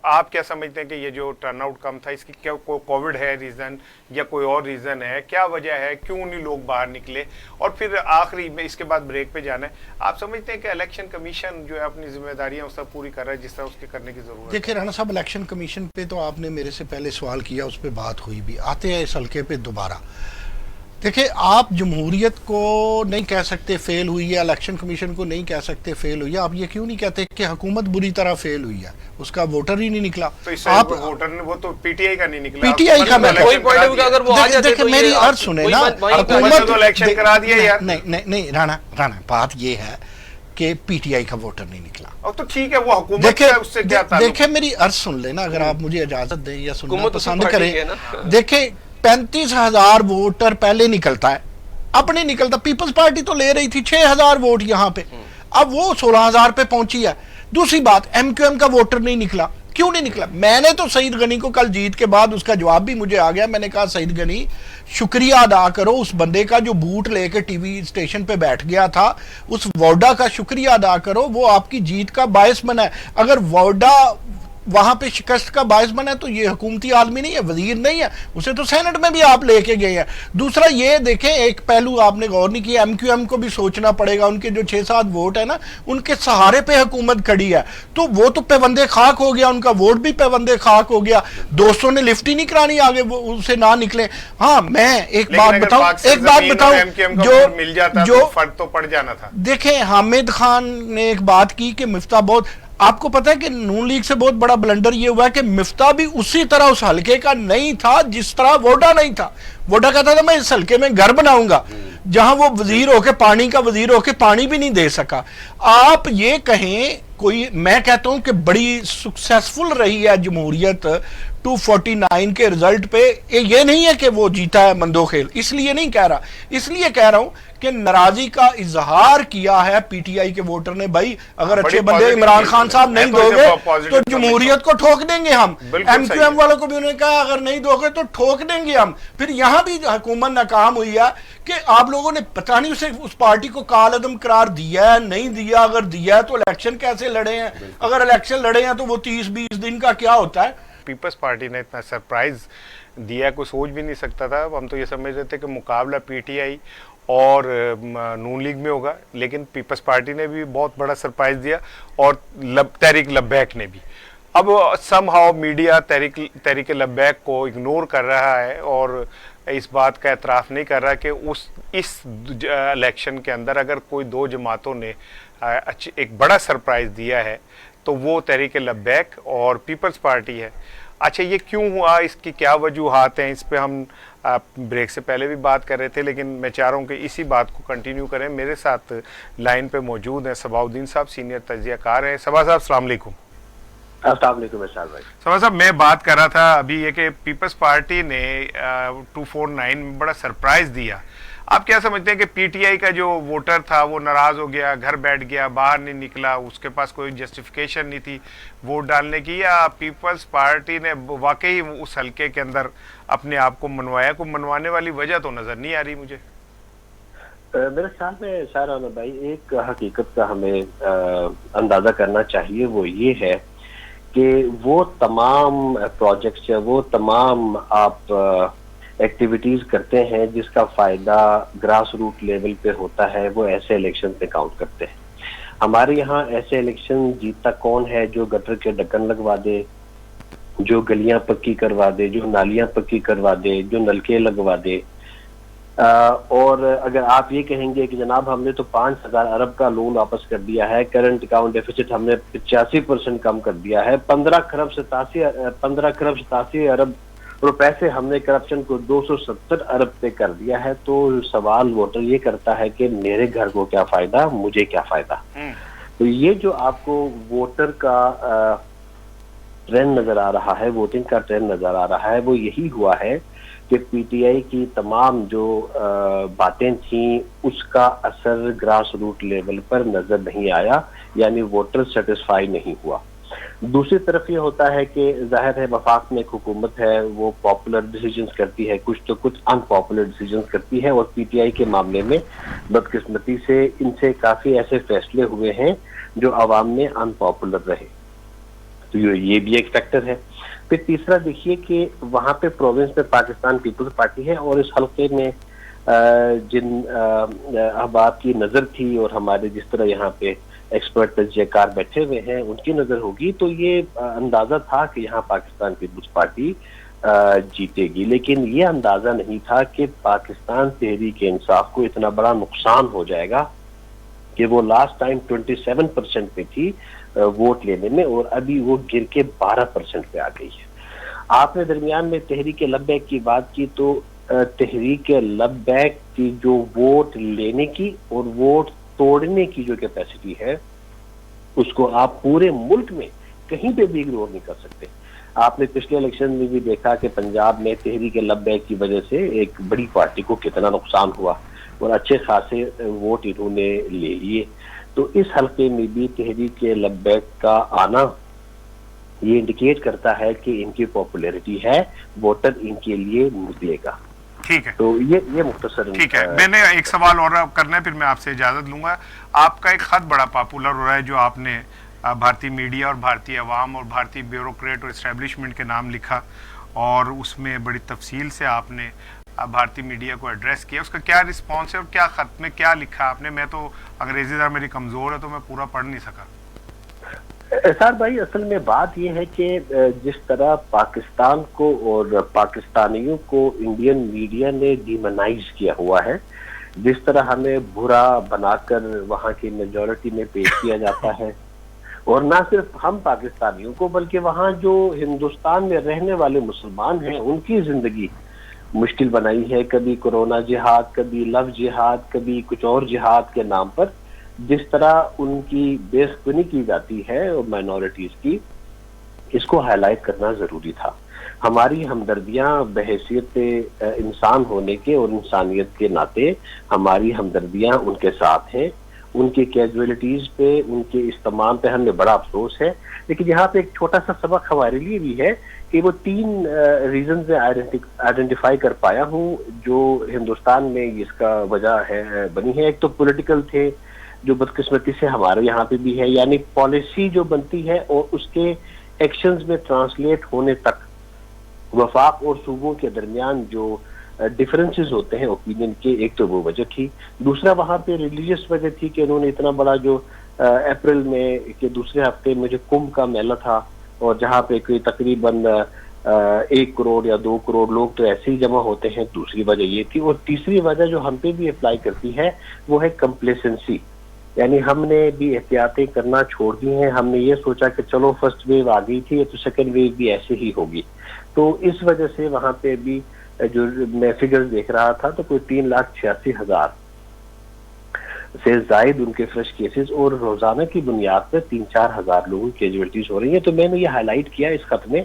آپ کیا سمجھتے ہیں کہ یہ جو ٹرن آؤٹ کم تھا اس کی کیا کووڈ ہے ریزن یا کوئی اور ریزن ہے؟ کیا وجہ ہے، کیوں نہیں لوگ باہر نکلے؟ اور پھر آخری میں اس کے بعد بریک پہ جانا ہے، آپ سمجھتے ہیں کہ الیکشن کمیشن جو ہے اپنی ذمہ داریاں اس طرح پوری کر رہا ہے جس طرح اس کے کرنے کی ضرورت ہے؟ دیکھیں رانا صاحب، الیکشن کمیشن پہ تو آپ نے میرے سے پہلے سوال کیا، اس پہ بات ہوئی بھی، آتے ہیں اس حلقے پہ دوبارہ۔ دیکھیں، آپ جمہوریت کو نہیں کہہ سکتے فیل ہوئی ہے، الیکشن کمیشن کو نہیں کہہ سکتے فیل ہوئی ہے، آپ یہ کیوں نہیں کہتے کہ حکومت بری طرح فیل ہوئی ہے، اس کا ووٹر ہی نہیں نکلا؟ آپ ووٹر نے وہ تو پی ٹی آئی کا نہیں نکلا، پی ٹی آئی کا میں دیکھیں میری عرض سنیں نا، حکومت تو الیکشن کرا دیا یار۔ نہیں رانا بات یہ ہے کہ پی ٹی آئی کا ووٹر نہیں نکلا۔ اب تو ٹھیک ہے، وہ حکومت کا اس سے کیا تعلق؟ دیکھیں میری عرض سن لینا، اگر آپ مجھے اجازت دیں یا سننا پسند کریں۔ دیکھیں 35,000 ووٹر پہلے نکلتا ہے، اب نہیں نکلتا۔ پیپلز پارٹی تو لے رہی تھی 6,000 ووٹ یہاں پہ، اب وہ 16,000 پہ پہنچی ہے۔ دوسری بات، ایم کیو ایم کا ووٹر نہیں نکلا، کیوں نہیں نکلا؟ میں نے تو سعید غنی کو کل جیت کے بعد اس کا جواب بھی مجھے آ گیا، میں نے کہا سعید غنی شکریہ ادا کرو اس بندے کا جو بوٹ لے کے ٹی وی اسٹیشن پہ بیٹھ گیا تھا، اس ووڈا کا شکریہ ادا کرو، وہ آپ کی جیت کا باعث بنا ہے۔ اگر ووڈا وہاں پہ شکست کا باعث بنا ہے تو یہ حکومتی آدمی نہیں ہے، وزیر نہیں ہے، اسے تو سینٹ میں بھی آپ لے کے گئے ہیں۔ دوسرا یہ دیکھیں، ایک پہلو آپ نے غور نہیں کیا، ایم کیو ایم کو بھی سوچنا پڑے گا، ان کے جو 6-7 ووٹ ہے نا، ان کے سہارے پہ حکومت کھڑی ہے، تو وہ تو پیوندے خاک ہو گیا، ان کا ووٹ بھی پیوندے خاک ہو گیا۔ دوستوں نے لفٹ ہی نہیں کرانی آگے، وہ اسے نہ نکلے۔ ہاں میں ایک بات بتاؤں جو فرق تو پڑ جانا تھا۔ دیکھیں حامد خان نے ایک بات کی کہ مفتاح بہت، آپ کو پتا ہے کہ نون لیگ سے بہت بڑا بلنڈر یہ ہوا ہے کہ مفتاح بھی اسی طرح اس حلقے کا نہیں تھا جس طرح ووڈا نہیں تھا. ووڈا کہتا تھا میں اس حلقے میں گھر بناؤں گا, جہاں وہ وزیر ہو کے پانی کا وزیر ہو کے پانی بھی نہیں دے سکا. آپ یہ کہیں کوئی, میں کہتا ہوں کہ بڑی سکسیسفل رہی ہے جمہوریت 249 کے رزلٹ پہ. یہ نہیں ہے کہ وہ جیتا ہے مندوخیل, اس لیے نہیں کہہ رہا, اس لیے کہہ رہا ہوں کہ ناراضی کا اظہار کیا ہے پی ٹی آئی کے ووٹر نے. بھائی اگر اچھے بندے عمران خان صاحب نہیں دو گے تو جمہوریت کو ٹھوک دیں گے ہم. ایم کیو ایم والوں کو بھی انہوں نے کہا اگر نہیں دو گے تو ٹھوک دیں گے ہم. پھر یہاں بھی حکومت ناکام ہوئی ہے کہ آپ لوگوں نے پتہ نہیں اسے اس پارٹی کو کال عدم قرار دیا ہے نہیں دیا, اگر دیا ہے تو الیکشن کیسے لڑے ہیں, اگر الیکشن لڑے ہیں تو وہ 30-20 دن کا کیا ہوتا ہے. پیپلز پارٹی نے اتنا سرپرائز دیا, کوئی سوچ بھی نہیں سکتا تھا. ہم تو یہ سمجھ رہے تھے کہ مقابلہ پی ٹی آئی اور نون لیگ میں ہوگا, لیکن پیپلز پارٹی نے بھی بہت بڑا سرپرائز دیا اور تحریک لبیک نے بھی. اب some how media Tehreek Labbaik کو اگنور کر رہا ہے اور اس بات کا اعتراف نہیں کر رہا کہ اس الیکشن کے اندر اگر کوئی دو جماعتوں نے ایک بڑا سرپرائز دیا ہے تو وہ تحریک لبیک اور پیپلز پارٹی ہے. اچھا یہ کیوں ہوا, اس کی کیا وجوہات ہیں, اس پہ ہم بریک سے پہلے بھی بات کر رہے تھے, لیکن میں چاہ رہا ہوں کہ اسی بات کو کنٹینیو کریں. میرے ساتھ لائن پہ موجود ہیں صباح الدین صاحب, سینئر تجزیہ کار ہیں. صباح صاحب السلام علیکم. السلام علیکم ارشاد بھائی. صباح صاحب میں بات کر رہا تھا ابھی یہ کہ پیپلز پارٹی نے 249 میں بڑا سرپرائز دیا. آپ کیا سمجھتے ہیں کہ پی ٹی آئی کا جو ووٹر تھا وہ ناراض ہو گیا, گھر بیٹھ گیا, باہر نہیں نکلا, اس کے پاس کوئی جسٹیفیکیشن نہیں تھی ووٹ ڈالنے کی, یا پیپلز پارٹی نے واقعی اس حلقے کے اندر اپنے آپ کو منوایا؟ کوئی منوانے والی وجہ تو نظر نہیں آ رہی مجھے. میرے خیال میں شاہ بھائی ایک حقیقت کا ہمیں اندازہ کرنا چاہیے, وہ یہ ہے کہ وہ تمام پروجیکٹس یا وہ تمام آپ ایکٹیویٹیز کرتے ہیں جس کا فائدہ گراس روٹ لیول پہ ہوتا ہے, وہ ایسے الیکشن پہ کاؤنٹ کرتے ہیں. ہمارے یہاں ایسے الیکشن جیتتا کون ہے جو گٹر کے ڈھکن لگوا دے, جو گلیاں پکی کروا دے, جو نالیاں پکی کروا دے, جو نلکے لگوا دے. اور اگر آپ یہ کہیں گے کہ جناب ہم نے تو 5,000 ارب کا لون واپس کر دیا ہے, کرنٹ اکاؤنٹ ڈیفیسٹ ہم نے 85% کم کر دیا ہے, 15 کروڑ 87 ارب روپے سے ہم نے کرپشن کو 270 ارب پہ کر دیا ہے, تو سوال ووٹر یہ کرتا ہے کہ میرے گھر کو کیا فائدہ, مجھے کیا فائدہ. تو یہ جو آپ کو ووٹر کا ٹرینڈ نظر آ رہا ہے, ووٹنگ کا ٹرینڈ نظر آ رہا ہے, وہ یہی ہوا ہے کہ پی ٹی آئی کی تمام جو باتیں تھیں اس کا اثر گراس روٹ لیول پر نظر نہیں آیا, یعنی ووٹر سیٹسفائی نہیں ہوا. دوسری طرف یہ ہوتا ہے کہ ظاہر ہے وفاق میں ایک حکومت ہے, وہ پاپولر ڈیسیجنز کرتی ہے, کچھ تو کچھ ان پاپولر ڈیسیجنز کرتی ہے, اور پی ٹی آئی کے معاملے میں بدقسمتی سے ان سے کافی ایسے فیصلے ہوئے ہیں جو عوام میں ان پاپولر رہے. تو یہ بھی ایک فیکٹر ہے. پھر تیسرا دیکھیے کہ وہاں پہ پروونس میں پاکستان پیپلز پارٹی ہے, اور اس حلقے میں جن احباب کی نظر تھی اور ہمارے جس طرح یہاں پہ ایکسپرٹ تجزیہ کار بیٹھے ہوئے ہیں ان کی نظر ہوگی, تو یہ اندازہ تھا کہ یہاں پاکستان پیپلز پارٹی جیتے گی. لیکن یہ اندازہ نہیں تھا کہ پاکستان تحریک انصاف کو اتنا بڑا نقصان ہو جائے گا کہ وہ لاسٹ ٹائم 27% پہ تھی ووٹ لینے میں, اور ابھی وہ گر کے 12% پہ آ گئی ہے. آپ نے درمیان میں تحریک لبیک کی بات کی, تو تحریک لبیک کی جو ووٹ لینے کی اور ووٹ توڑنے کی جو کیپیسٹی ہے اس کو آپ پورے ملک میں کہیں پہ بھی اگنور نہیں کر سکتے. آپ نے پچھلے الیکشن میں بھی دیکھا کہ پنجاب میں تحریک لبیک کی وجہ سے ایک بڑی پارٹی کو کتنا نقصان ہوا, اور اچھے خاصے ووٹ انہوں نے لے لیے. تو اس حلقے میں بھی تحریک لبیک کا آنا یہ انڈیکیٹ کرتا ہے کہ ان کی پاپولیرٹی ہے, ووٹر ان کے لیے نکلے گا. ٹھیک ہے, تو یہ مختصر. ٹھیک ہے, میں نے ایک سوال اور کرنا ہے پھر میں آپ سے اجازت لوں گا. آپ کا ایک خط بڑا پاپولر ہو رہا ہے جو آپ نے بھارتی میڈیا اور بھارتی عوام اور بھارتی بیوروکریٹ اور اسٹیبلشمنٹ کے نام لکھا, اور اس میں بڑی تفصیل سے آپ نے بھارتی میڈیا کو ایڈریس کیا. اس کا کیا رسپانس ہے اور کیا خط میں کیا لکھا آپ نے؟ میں تو انگریزی ذرا میری کمزور ہے تو میں پورا پڑھ نہیں سکا. سر بھائی اصل میں بات یہ ہے کہ جس طرح پاکستان کو اور پاکستانیوں کو انڈین میڈیا نے ڈیمونائز کیا ہوا ہے, جس طرح ہمیں برا بنا کر وہاں کی میجورٹی میں پیش کیا جاتا ہے, اور نہ صرف ہم پاکستانیوں کو بلکہ وہاں جو ہندوستان میں رہنے والے مسلمان ہیں ان کی زندگی مشکل بنائی ہے. کبھی کورونا جہاد، کبھی لو جہاد، کبھی کچھ اور جہاد کے نام پر جس طرح ان کی بے خبری کی جاتی ہے اور مائنورٹیز کی، اس کو ہائی لائٹ کرنا ضروری تھا. ہماری ہمدردیاں بحیثیت انسان ہونے کے اور انسانیت کے ناطے ہماری ہمدردیاں ان کے ساتھ ہیں. ان کے کیجویلٹیز پہ، ان کے استعمال پہ ہمیں بڑا افسوس ہے. لیکن یہاں پہ ایک چھوٹا سا سبق ہمارے لیے بھی ہے کہ وہ 3 ریزنز میں آئیڈینٹیفائی کر پایا ہوں جو ہندوستان میں اس کا وجہ ہے بنی ہے. ایک تو پولیٹیکل تھے جو بدقسمتی سے ہمارے یہاں پہ بھی ہے، یعنی پالیسی جو بنتی ہے اور اس کے ایکشنز میں ٹرانسلیٹ ہونے تک وفاق اور صوبوں کے درمیان جو ڈفرینسز ہوتے ہیں اوپینین کے، ایک تو وہ وجہ تھی. دوسرا وہاں پہ ریلیجیس وجہ تھی کہ انہوں نے اتنا بڑا جو اپریل میں کے دوسرے ہفتے میں جو کمبھ کا میلہ تھا اور جہاں پہ کوئی تقریباً 1 کروڑ یا 2 کروڑ لوگ تو ایسے ہی جمع ہوتے ہیں. دوسری وجہ یہ تھی. اور تیسری وجہ جو ہم پہ بھی اپلائی کرتی ہے وہ ہے کمپلیسنسی، یعنی ہم نے بھی احتیاطیں کرنا چھوڑ دی ہیں. ہم نے یہ سوچا کہ چلو فرسٹ ویو آ گئی تھی تو سیکنڈ ویو بھی ایسے ہی ہوگی. تو اس وجہ سے وہاں پہ بھی جو میں فگرز دیکھ رہا تھا تو کوئی 3,86,000 سے زائد ان کے فریش کیسز اور روزانہ کی بنیاد پر 3-4 ہزار لوگوں کی کیجویلٹیز ہو رہی ہیں. تو میں نے یہ ہائی لائٹ کیا اس خط میں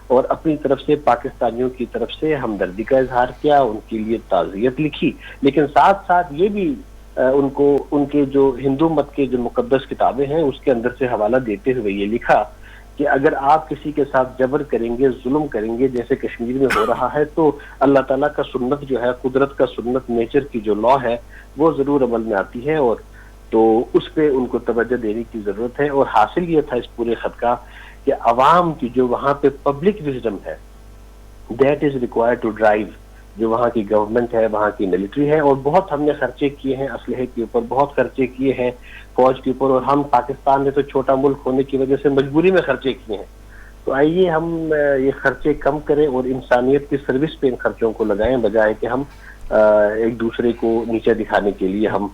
اور اپنی طرف سے پاکستانیوں کی طرف سے ہمدردی کا اظہار کیا، ان کے لیے تعزیت لکھی، لیکن ساتھ ساتھ یہ بھی ان کو ان کے جو ہندو مت کے جو مقدس کتابیں ہیں اس کے اندر سے حوالہ دیتے ہوئے یہ لکھا کہ اگر آپ کسی کے ساتھ جبر کریں گے، ظلم کریں گے جیسے کشمیر میں ہو رہا ہے، تو اللہ تعالیٰ کا سنت جو ہے، قدرت کا سنت، نیچر کی جو لا ہے وہ ضرور عمل میں آتی ہے. اور تو اس پہ ان کو توجہ دینے کی ضرورت ہے. اور حاصل یہ تھا اس پورے خط کا کہ عوام کی جو وہاں پہ پبلک وزڈم ہے that is required to drive جو وہاں کی گورنمنٹ ہے، وہاں کی ملٹری ہے. اور بہت ہم نے خرچے کیے ہیں اسلحے کے اوپر، بہت خرچے کیے ہیں فوج کے اوپر، اور ہم پاکستان میں تو چھوٹا ملک ہونے کی وجہ سے مجبوری میں خرچے کیے ہیں. تو آئیے ہم یہ خرچے کم کریں اور انسانیت کی سروس پہ ان خرچوں کو لگائیں، بجائے کہ ہم ایک دوسرے کو نیچے دکھانے کے لیے ہم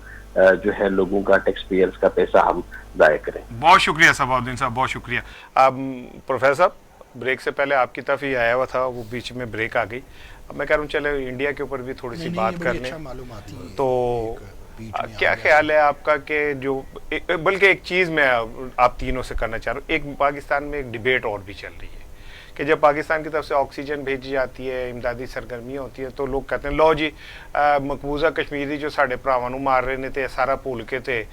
جو ہے لوگوں کا ٹیکس پیئرز کا پیسہ ہم ضائع کریں. بہت شکریہ صفاؤدین صاحب، بہت شکریہ. پروفیسر صاحب بریک سے پہلے آپ کی طرف ہی آیا ہوا تھا، وہ بیچ میں بریک آ گئی. اب میں کہہ رہا ہوں چلے انڈیا کے اوپر بھی تھوڑی سی بات کر لیں. تو کیا خیال ہے آپ کا کہ جو بلکہ ایک چیز میں آپ تینوں سے کرنا چاہ رہا ہوں، ایک پاکستان میں ایک ڈیبیٹ اور بھی چل رہی ہے کہ جب پاکستان کی طرف سے آکسیجن بھیجی جاتی ہے، امدادی سرگرمیاں ہوتی ہیں، تو لوگ کہتے ہیں لو جی مقبوضہ کشمیری جو ساڑھے پراواں نوں مار رہے نے تے سارا بھول کے تے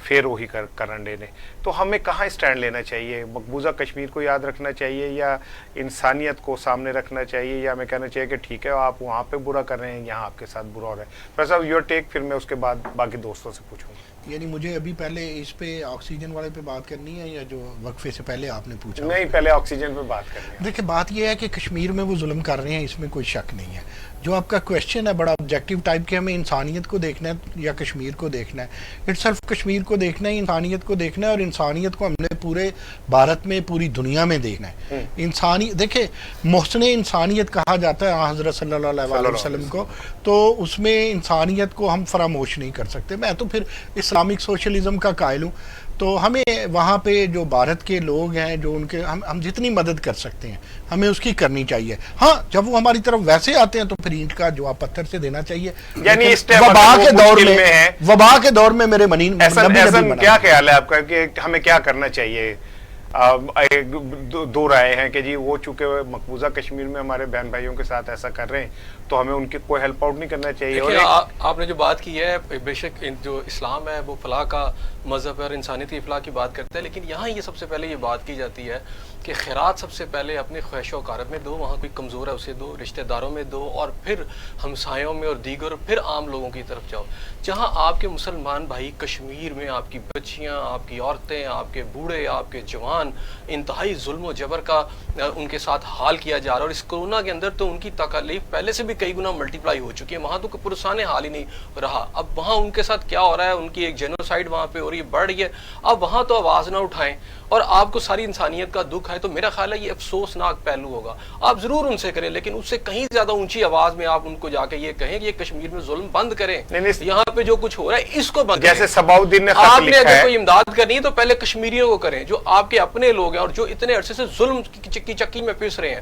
پھر وہی کرن ڈے نے. تو ہمیں کہاں اسٹینڈ لینا چاہیے؟ مقبوضہ کشمیر کو یاد رکھنا چاہیے یا انسانیت کو سامنے رکھنا چاہیے، یا ہمیں کہنا چاہیے کہ ٹھیک ہے آپ وہاں پہ برا کر رہے ہیں، یہاں آپ کے ساتھ برا ہو رہا ہے؟ پروفیسر صاحب یور ٹیک، پھر میں اس کے بعد باقی دوستوں سے پوچھوں گا. یعنی مجھے ابھی پہلے اس پہ آکسیجن والے پہ بات کرنی ہے یا جو وقفے سے پہلے آپ نے پوچھا؟ نہیں، پہلے آکسیجن پہ بات کرنی ہے. دیکھیں بات یہ ہے کہ کشمیر میں وہ ظلم کر رہے ہیں، اس میں کوئی شک نہیں ہے. جو آپ کا کویشچن ہے بڑا آبجیکٹیو ٹائپ کے، ہمیں انسانیت کو دیکھنا ہے یا کشمیر کو دیکھنا ہے؟ اٹ صرف کشمیر کو دیکھنا ہے، انسانیت کو دیکھنا ہے، اور انسانیت کو ہم نے پورے بھارت میں، پوری دنیا میں دیکھنا ہے. دیکھیں محسن انسانیت کہا جاتا ہے حضرت صلی اللہ علیہ وسلم کو، تو اس میں انسانیت کو ہم فراموش نہیں کر سکتے. میں تو پھر اسلامک سوشلزم کا قائل ہوں. تو ہمیں وہاں پہ جو بھارت کے لوگ ہیں جو ان کے ہم جتنی مدد کر سکتے ہیں ہمیں اس کی کرنی چاہیے. ہاں جب وہ ہماری طرف ویسے آتے ہیں تو پھر اینٹ کا جواب پتھر سے دینا چاہیے. یعنی وبا کے دور میں میرے منین کیا خیال ہے آپ کا کہ ہمیں کیا کرنا چاہیے؟ دو رائے ہیں کہ جی وہ چونکہ مقبوضہ کشمیر میں ہمارے بہن بھائیوں کے ساتھ ایسا کر رہے ہیں تو ہمیں ان کی کوئی ہیلپ آؤٹ نہیں کرنا چاہیے. اور آپ نے جو بات کی ہے بے شک جو اسلام ہے وہ فلاح کا مذہب ہے اور انسانیت کی فلاح کی بات کرتا ہے، لیکن یہاں یہ سب سے پہلے یہ بات کی جاتی ہے کہ خیرات سب سے پہلے اپنے خواہش و کارت میں دو، وہاں کوئی کمزور ہے اسے دو، رشتہ داروں میں دو، اور پھر ہمسایوں میں اور دیگر، پھر عام لوگوں کی طرف جاؤ. جہاں آپ کے مسلمان بھائی کشمیر میں آپ کی بچیاں، آپ کی عورتیں، آپ کے بوڑھے، آپ کے جوان انتہائی ظلم و جبر کا ان کے ساتھ حال کیا جا رہا ہے، اور اس کورونا کے اندر تو ان کی تکالیف پہلے سے بھی کئی گنا ملٹیپلائی ہو چکی ہے. وہاں تو پرسان حال ہی نہیں رہا. اب وہاں ان کے ساتھ کیا ہو رہا ہے؟ ان کی ایک جینوسائیڈ وہاں پہ ہو رہی ہے, بڑھ رہی ہے, اب وہاں تو آواز نہ اٹھائیں اور آپ کو ساری انسانیت کا دکھ ہے, تو میرا خیال ہے یہ افسوسناک پہلو ہوگا. آپ ضرور ان سے کریں, لیکن اس سے کہیں زیادہ اونچی آواز میں آپ ان کو جا کے یہ کہیں کہ یہ کشمیر میں ظلم بند کریں, یہاں پہ جو کچھ ہو رہا ہے اس کو بند کریں. جیسے صباؤدین نے آپ نے اگر کوئی امداد کرنی ہے تو پہلے کشمیریوں کو کریں, جو آپ کے اپنے لوگ ہیں اور جو اتنے عرصے سے ظلم کی چکی میں پس رہے ہیں.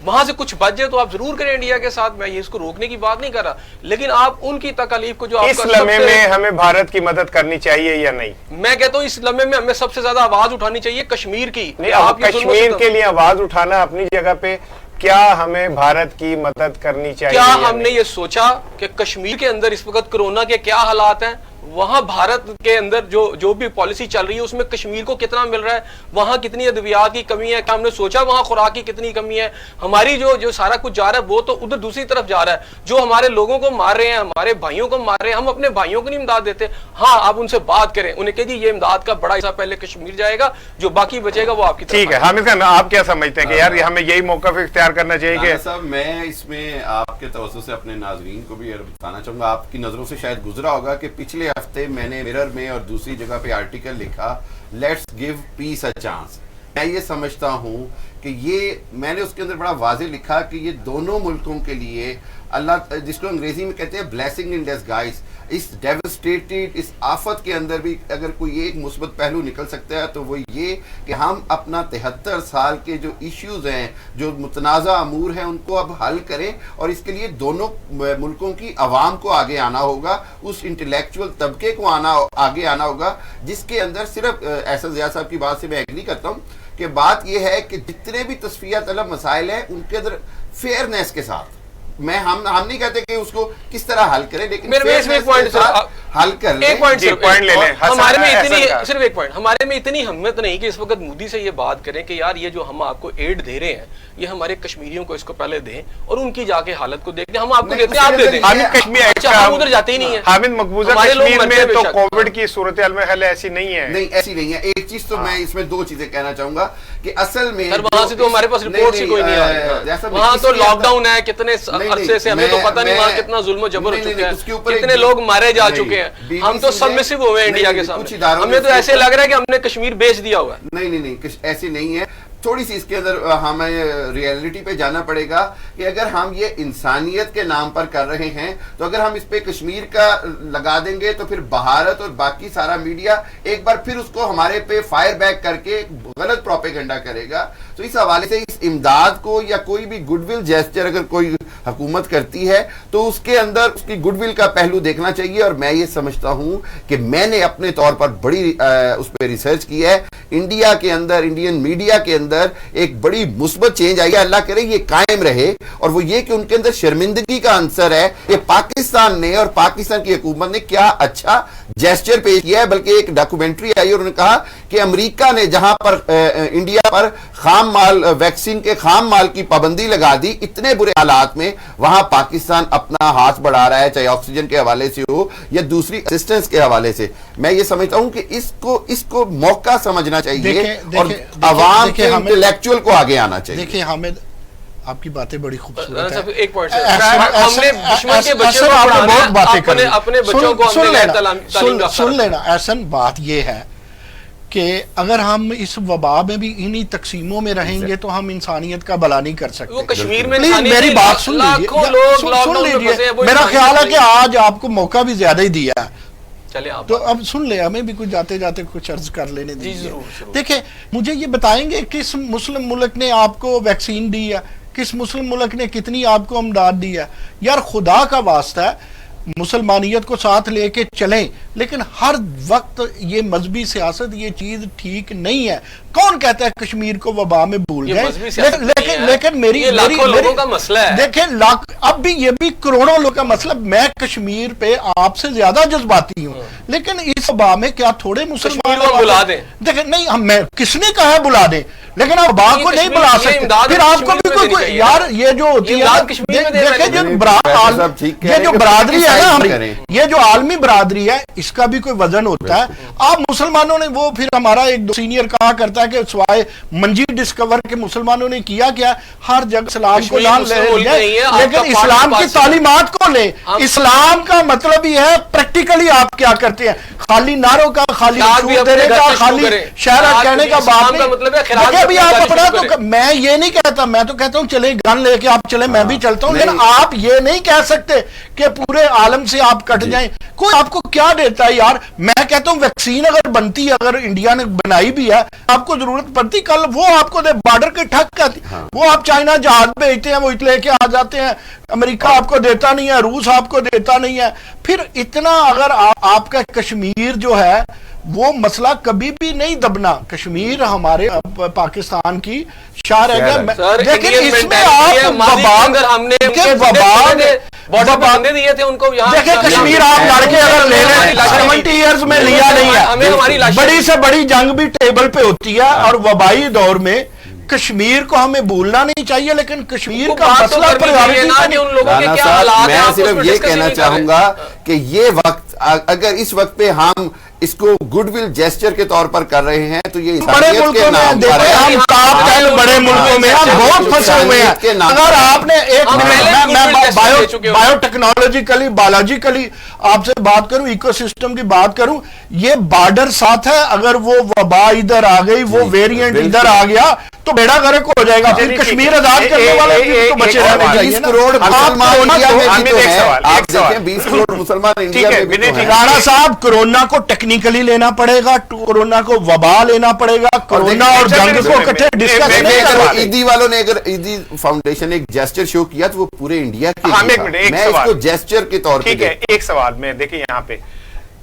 وہاں سے کچھ بچ جائے تو آپ ضرور کریں انڈیا کے ساتھ, میں یہ اس کو روکنے کی بات نہیں کر رہا, لیکن آپ ان کی تکالیف کو جو اس لمحے میں ہمیں بھارت کی مدد کرنی چاہیے یا نہیں؟ میں کہتا ہوں اس لمحے میں ہمیں سب سے زیادہ آواز اٹھانی چاہیے کشمیر کی. آپ کشمیر کے لیے آواز اٹھانا اپنی جگہ پہ, کیا ہمیں بھارت کی مدد کرنی چاہیے؟ کیا ہم نے یہ سوچا کہ کشمیر کے اندر اس وقت کرونا کے کیا حالات ہیں, وہاں بھارت کے اندر جو بھی پالیسی چل رہی ہے اس میں کشمیر کو کتنا مل رہا ہے, وہاں کتنی ادویات کی کمی ہے, کیا ہم نے سوچا وہاں خوراک کی کتنی کمی ہے؟ ہماری جو سارا کچھ جا رہا ہے وہ تو ادھر دوسری طرف جا رہا ہے, جو ہمارے لوگوں کو مار رہے ہیں, ہمارے بھائیوں کو مار رہے ہیں, ہم اپنے بھائیوں کو نہیں امداد دیتے. ہاں آپ ان سے بات کریں, انہیں کہ جی یہ امداد کا بڑا حصہ پہلے کشمیر جائے گا, جو باقی بچے گا وہ آپ کی طرف. ٹھیک ہے حامد خان, آپ کیا سمجھتے ہیں کہ یار ہمیں یہی موقف اختیار کرنا چاہیے کہ صاحب میں اس میں آپ کے توسط سے اپنے ناظرین کو بھی بتانا چاہوں گا, آپ کی نظروں سے شاید گزرا ہوگا کہ پچھلے ہفتے میں نے مرر میں اور دوسری جگہ پہ آرٹیکل لکھا let's give peace a chance. میں یہ سمجھتا ہوں کہ یہ میں نے اس کے اندر بڑا واضح لکھا کہ یہ دونوں ملکوں کے لیے اللہ, جس کو انگریزی میں کہتے ہیں بلیسنگ ان ڈسگائز, اس ڈیوسٹیٹڈ اس آفت کے اندر بھی اگر کوئی ایک مثبت پہلو نکل سکتا ہے تو وہ یہ کہ ہم اپنا 73 سال کے جو ایشوز ہیں, جو متنازع امور ہیں, ان کو اب حل کریں, اور اس کے لیے دونوں ملکوں کی عوام کو آگے آنا ہوگا, اس انٹلیکچوئل طبقے کو آگے آنا ہوگا, جس کے اندر صرف ایسا ضیاء صاحب کی بات سے میں ایگری کرتا ہوں کہ بات یہ ہے کہ جتنے بھی تصفیہ طلب مسائل ہیں ان کے اندر فیئرنیس کے ساتھ, ہم نہیں کہتے کہ اس کو کس طرح حل کریں, لیکن حل کر لیں. ہمارے میں اتنی صرف ایک پوائنٹ, ہمارے میں اتنی ہمت نہیں کہ اس وقت مودی سے یہ بات کریں کہ یار یہ جو ہم آپ کو ایڈ دے رہے ہیں یہ ہمارے کشمیریوں کو اس کو پہلے دیں اور ان کی جا کے حالت کو دیکھیں. ہم آپ کو دیتے ہیں, آپ دے دیں. ہم ادھر جاتے ہی نہیں ہیں. حامد مقبوضہ کشمیر میں تو کووڈ کی صورتحال میں خیال ایسی نہیں ہے. نہیں ایسی نہیں ہے. ایک چیز تو میں اس میں دو چیزیں کہنا چاہوں گا کہ اصل میں وہاں سے تو ہمارے پاس رپورٹ ہی کوئی نہیں آ رہی, وہاں تو لاک ڈاؤن ہے, کتنے عرصے سے ہمیں تو پتہ نہیں وہاں کتنا ظلم و جبر ہو چکا ہے, کتنے لوگ مارے جا چکے ہیں. ہم تو سبمسو ہوئے انڈیا کے سامنے, ہمیں تو ایسے لگ رہا ہے کہ ہم نے کشمیر بیچ دیا ہوا ہے. نہیں ایسی نہیں ہے. تھوڑی سی اس کے اندر ہمیں ریئلٹی پہ جانا پڑے گا کہ اگر ہم یہ انسانیت کے نام پر کر رہے ہیں تو اگر ہم اس پہ کشمیر کا لگا دیں گے تو پھر بھارت اور باقی سارا میڈیا ایک بار پھر اس کو ہمارے پہ فائر بیک کر کے غلط پروپیگنڈا کرے گا. تو اس حوالے سے اس امداد کو یا کوئی بھی گڈ ول جیسچر اگر کوئی حکومت کرتی ہے تو اس کے اندر اس کی گڈ ول کا پہلو دیکھنا چاہیے. اور میں یہ سمجھتا ہوں کہ میں نے اپنے طور پر بڑی اس پہ ریسرچ کی ہے. انڈیا کے اندر, انڈین میڈیا کے اندر ایک بڑی مثبت چینج آئی ہے, اللہ کرے یہ قائم رہے, اور وہ یہ کہ ان کے اندر شرمندگی کا عنصر ہے. یہ پاکستان نے اور پاکستان کی حکومت نے کیا اچھا جیسچر پیش کیا ہے. بلکہ ایک ڈاکومنٹری آئی اور انہوں نے کہا کہ امریکہ نے جہاں پر انڈیا پر خام مال, ویکسین کے خام مال کی پابندی لگا دی اتنے برے حالات میں, وہاں پاکستان اپنا ہاتھ بڑھا رہا ہے, چاہے آکسیجن کے حوالے سے ہو یا دوسری اسسٹنس کے حوالے سے. میں یہ سمجھتا ہوں کہ اس کو موقع سمجھنا چاہیے اور عوام کے انٹلیکچوئل کو آگے آنا چاہیے. دیکھیں حامد, آپ کی باتیں بڑی خوبصورت ہیں. ایک پوائنٹ, ہم نے دشمن کے بچوں کو بہت باتیں کریں, اپنے بچوں کو سن لینا. احسن بات یہ ہے کہ اگر ہم اس وبا میں بھی انہی تقسیموں میں رہیں گے تو ہم انسانیت کا بھلا نہیں کر سکتے. کشمیر میں میری بات سن لیجیے. میرا خیال ہے کہ آج آپ کو موقع بھی زیادہ ہی دیا ہے, تو اب سن لے, ہمیں بھی کچھ جاتے جاتے کچھ عرض کر لینے دیجیے. دیکھیں مجھے یہ بتائیں گے کس مسلم ملک نے آپ کو ویکسین دی ہے, کس مسلم ملک نے کتنی آپ کو امداد دی ہے. یار خدا کا واسطہ ہے, مسلمانیت کو ساتھ لے کے چلیں, لیکن ہر وقت یہ مذہبی سیاست یہ چیز ٹھیک نہیں ہے. کون کہتا ہے کشمیر کو وبا میں بھول گئے؟ لیکن میری مسئلہ ہے, دیکھیں اب بھی یہ بھی کروڑوں لوگوں کا مسئلہ. میں کشمیر پہ آپ سے زیادہ جذباتی ہوں, لیکن اس وبا میں کیا تھوڑے مسلمان بلا دیں؟ دیکھیں نہیں, میں کس نے کہا بلا دیں, لیکن آپ وبا کو نہیں بلا سکتے. پھر آپ کو بھی کوئی یار یہ جو ہوتی ہے دیکھیں یہ جو برادری ہے نا ہماری, یہ جو عالمی برادری ہے اس کا بھی کوئی وزن ہوتا ہے. آپ مسلمانوں نے وہ پھر ہمارا ایک سینئر کہا کرتا ہے کہ سوائے منجی ڈسکور کے مسلمانوں نے کیا کیا, ہر جگہ اسلام کو لے لیکن اسلام کی تعلیمات کو لے. اسلام کا مطلب یہ ہے پریکٹیکلی آپ کیا کرتے ہیں, خالی نعروں کا, خالی دینے کا, خالی شہرات کہنے کا بات نہیں. ابھی آپ اپنا تو میں یہ نہیں کہتا, میں تو کہتا ہوں چلے گن لے کے آپ چلے, میں بھی چلتا ہوں, لیکن آپ یہ نہیں کہہ سکتے کہ پورے عالم سے آپ کٹ جائیں. کوئی آپ کو کیا دیتا ہے یار. میں کہتا ہوں ویکسین اگر بنتی ہے, اگر انڈیا نے بنائی بھی ہے, آپ کو ضرورت پڑتی کل وہ آپ کو دے بارڈر کے ٹھک کرتی, وہ آپ چائنا جہاز بھیجتے ہیں, وہ لے کے آ جاتے ہیں, امریکہ آپ کو دیتا نہیں ہے, روس آپ کو دیتا نہیں ہے. پھر اتنا اگر آپ کا کشمیر جو ہے وہ مسئلہ کبھی بھی نہیں دبنا. کشمیر ہمارے پاکستان کی شہر ہے. لیکن اس میں دیکھیں کشمیر آپ لڑ کے اگر لے لیں 70 ایئرز میں لیا نہیں ہے. بڑی سے بڑی جنگ بھی ٹیبل پہ ہوتی ہے, اور وبائی دور میں کشمیر کو ہمیں بھولنا نہیں چاہیے. لیکن کشمیر کا مسئلہ میں صرف یہ کہنا چاہوں گا کہ یہ وقت اگر اس وقت پہ ہم اس کو گڈ ول جیسچر کے طور پر کر رہے ہیں تو یہ بڑے ملکوں میں ہم ٹاپ 10 بڑے ملکوں میں ہم بہت پھنسے ہوئے ہیں. اگر آپ نے ایک بایو ٹیکنالوجیکلی بایولوجیکلی آپ سے بات کروں, ایکو سسٹم کی بات کروں, یہ بارڈر ساتھ ہے. اگر وہ وبا ادھر آ گئی, وہ ویریئنٹ ادھر آ گیا تو بیڑا غرق ہو جائے گا. پھر کشمیر آزاد کرنے والے تو بچے رہنے چاہیے. 20 کروڑ مسلمان انڈیا میں بھی تو ہیں. رانا صاحب کرونا کو ٹیکنیکلی لینا پڑے گا, کرونا کو وبا لینا پڑے گا, کرونا اور جنگ کو اکٹھے ڈسکس نہیں کر سکتے. ایدی والوں نے اگر ایدی فاؤنڈیشن ایک جیسچر شو کیا تو وہ پورے انڈیا کے لیے تھا. میں اس کو جیسچر کے طور پہ. ٹھیک ہے, ایک سوال میں دیکھیں یہاں پہ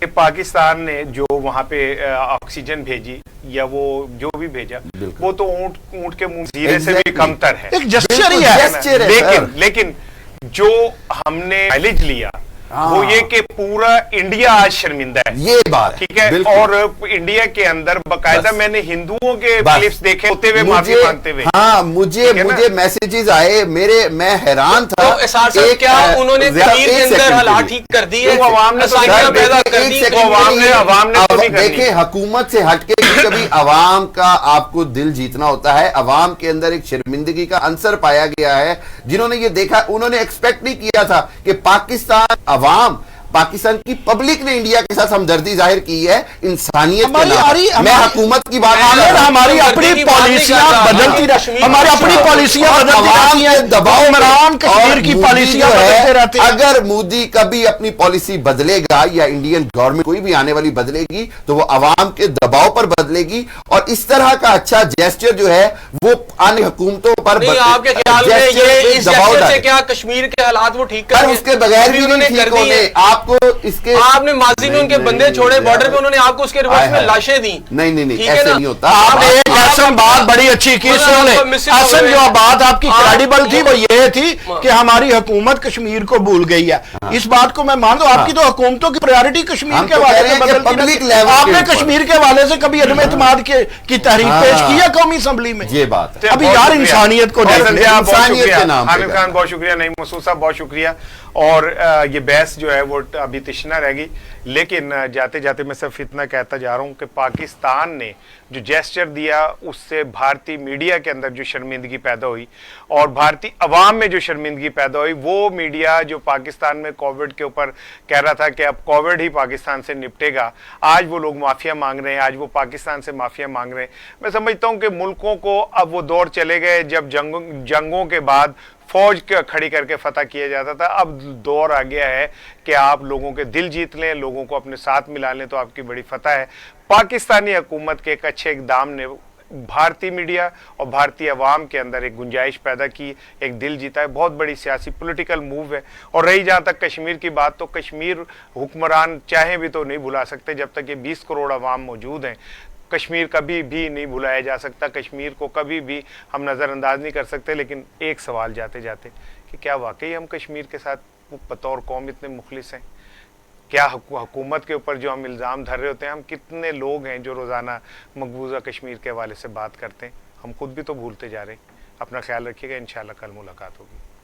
کہ پاکستان نے جو وہاں پہ آکسیجن بھیجی یا وہ جو بھی بھیجا وہ تو اونٹ کے منہ زیرے سے بھی کم تر ہے, ایک جسچر ہی ہے. لیکن جو ہم نے مائلیج لیا وہ یہ کہ پورا انڈیا آج شرمندہ ہے. یہ بات ٹھیک ہے, اور انڈیا کے اندر باقاعدہ میں نے ہندوؤں کے کلپس دیکھے ہوتے ہوئے معافی مانگتے ہوئے. ہاں مجھے میسیجز آئے میرے, میں حیران تھا. انہوں نے ٹھیک کر دی ہے, دیکھیں حکومت سے ہٹ کے کبھی عوام کا آپ کو دل جیتنا ہوتا ہے. عوام کے اندر ایک شرمندگی کا عنصر پایا گیا ہے. جنہوں نے یہ دیکھا انہوں نے ایکسپیکٹ نہیں کیا تھا کہ عوام پاکستان کی پبلک نے انڈیا کے ساتھ ہمدردی ظاہر کی ہے انسانیت کے نام. میں حکومت کی بات ہماری اپنی پالیسیاں بدلتی رہتی, ہماری اپنی پالیسیاں بدلتی رہتی ہیں. دباؤ عمران کشمیر کی پالیسیاں بدلتے رہتے ہیں. اگر مودی کبھی اپنی پالیسی بدلے گا یا انڈین گورنمنٹ کوئی بھی آنے والی بدلے گی تو وہ عوام کے دباؤ پر بدلے گی. اور اس طرح کا اچھا جیسچر جو ہے وہ آنے حکومتوں پر آپ کے خیال میں یہ اس جیسچر سے کیا کشمیر کے حالات وہ ٹھیک کر اس کے بغیر بھی نہیں ٹھیک ہونے. آپ نے ماضی میں ان کے بندے چھوڑے بارڈر پہ, انہوں نے آپ کو اس کے ریورس میں لاشیں دی. نہیں ایسے نہیں ہوتا. آپ نے ایک ایسا بات بڑی اچھی کی, اصل جو بات آپ کی کریڈیبل تھی وہ یہ تھی کہ ہماری حکومت کشمیر کو بھول گئی ہے. اس بات کو میں مان دوں, آپ کی تو حکومتوں کی پریورٹی کشمیر کے حوالے سے بدلتی. آپ نے کشمیر کے حوالے سے کبھی عدم اعتماد کی تحریک پیش کی ہے قومی اسمبلی میں؟ یہ بات ابھی یار انسانیت کو انسانیت کے نام. عامر خان بہت شکریہ, نعیم مسعود صاحب بہت شکریہ. اور یہ بحث جو ہے وہ ابھی تشنا رہ گئی, لیکن جاتے جاتے میں صرف اتنا کہتا جا رہا ہوں کہ پاکستان نے جو جیسچر دیا اس سے بھارتی میڈیا کے اندر جو شرمندگی پیدا ہوئی اور بھارتی عوام میں جو شرمندگی پیدا ہوئی, وہ میڈیا جو پاکستان میں کووڈ کے اوپر کہہ رہا تھا کہ اب کووڈ ہی پاکستان سے نپٹے گا, آج وہ لوگ معافیا مانگ رہے ہیں, آج وہ پاکستان سے معافیا مانگ رہے ہیں. میں سمجھتا ہوں کہ ملکوں کو اب وہ دور چلے گئے جب جنگوں کے بعد فوج کھڑی کر کے فتح کیا جاتا تھا. اب دور آ گیا ہے کہ آپ لوگوں کے دل جیت لیں, لوگوں کو اپنے ساتھ ملا لیں تو آپ کی بڑی فتح ہے. پاکستانی حکومت کے ایک اچھے اقدام نے بھارتی میڈیا اور بھارتی عوام کے اندر ایک گنجائش پیدا کی, ایک دل جیتا ہے. بہت بڑی سیاسی پولیٹیکل موو ہے. اور رہی جہاں تک کشمیر کی بات, تو کشمیر حکمران چاہیں بھی تو نہیں بھلا سکتے. جب تک یہ 20 کروڑ عوام موجود ہیں کشمیر کبھی بھی نہیں بھلایا جا سکتا, کشمیر کو کبھی بھی ہم نظر انداز نہیں کر سکتے. لیکن ایک سوال جاتے جاتے کہ کیا واقعی ہم کشمیر کے ساتھ بطور قوم اتنے مخلص ہیں؟ کیا حکومت کے اوپر جو ہم الزام دھر رہے ہوتے ہیں, ہم کتنے لوگ ہیں جو روزانہ مقبوضہ کشمیر کے حوالے سے بات کرتے ہیں؟ ہم خود بھی تو بھولتے جا رہے ہیں. اپنا خیال رکھیے گا, انشاءاللہ کل ملاقات ہوگی.